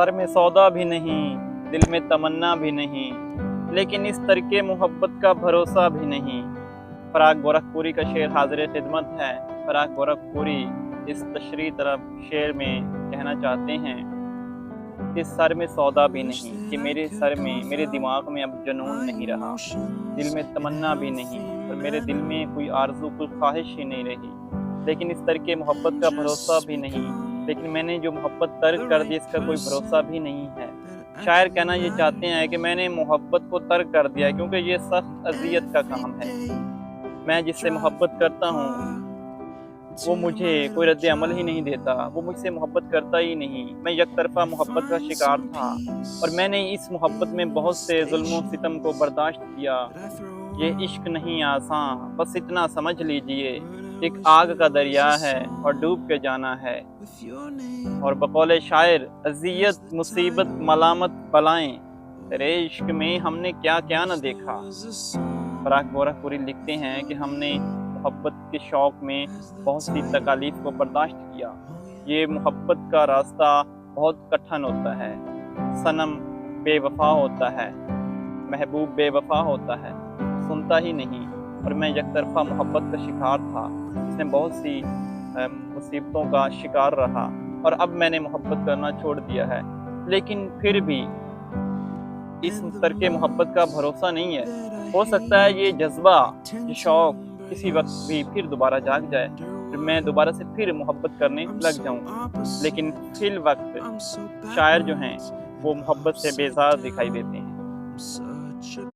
سر میں سودا بھی نہیں، دل میں تمنا بھی نہیں، لیکن اس ترک محبت کا بھروسہ بھی نہیں۔ فراق گورکھپوری کا شعر حاضر خدمت ہے۔ فراق گورکھپوری اس تشریح طرف شعر میں کہنا چاہتے ہیں کہ سر میں سودا بھی نہیں، کہ میرے سر میں، میرے دماغ میں اب جنون نہیں رہا، دل میں تمنا بھی نہیں، اور میرے دل میں کوئی آرزو، کوئی خواہش ہی نہیں رہی، لیکن اس ترک محبت کا بھروسہ بھی نہیں، لیکن میں نے جو محبت ترک کر دی اس کا کوئی بھروسہ بھی نہیں ہے۔ شاعر کہنا یہ چاہتے ہیں کہ میں نے محبت کو ترک کر دیا کیونکہ یہ سخت اذیت کا کام ہے۔ میں جس سے محبت کرتا ہوں وہ مجھے کوئی رد عمل ہی نہیں دیتا، وہ مجھ سے محبت کرتا ہی نہیں۔ میں یک طرفہ محبت کا شکار تھا اور میں نے اس محبت میں بہت سے ظلم و ستم کو برداشت کیا۔ یہ عشق نہیں آساں، بس اتنا سمجھ لیجئے، ایک آگ کا دریا ہے اور ڈوب کے جانا ہے۔ اور بقول شاعر، اذیت، مصیبت، ملامت، بلائیں، تیرے عشق میں ہم نے کیا کیا نہ دیکھا۔ فراق گورکھپوری لکھتے ہیں کہ ہم نے محبت کے شوق میں بہت سی تکالیف کو برداشت کیا۔ یہ محبت کا راستہ بہت کٹھن ہوتا ہے۔ صنم بے وفا ہوتا ہے، محبوب بے وفا ہوتا ہے، سنتا ہی نہیں، اور میں یک طرفہ محبت کا شکار تھا، اس نے بہت سی مصیبتوں کا شکار رہا، اور اب میں نے محبت کرنا چھوڑ دیا ہے، لیکن پھر بھی اس ترک محبت کا بھروسہ نہیں ہے۔ ہو سکتا ہے یہ جذبہ، یہ شوق کسی وقت بھی پھر دوبارہ جاگ جائے، پھر میں دوبارہ سے پھر محبت کرنے لگ جاؤں، لیکن فی الوقت شاعر جو ہیں وہ محبت سے بیزار دکھائی دیتے ہیں۔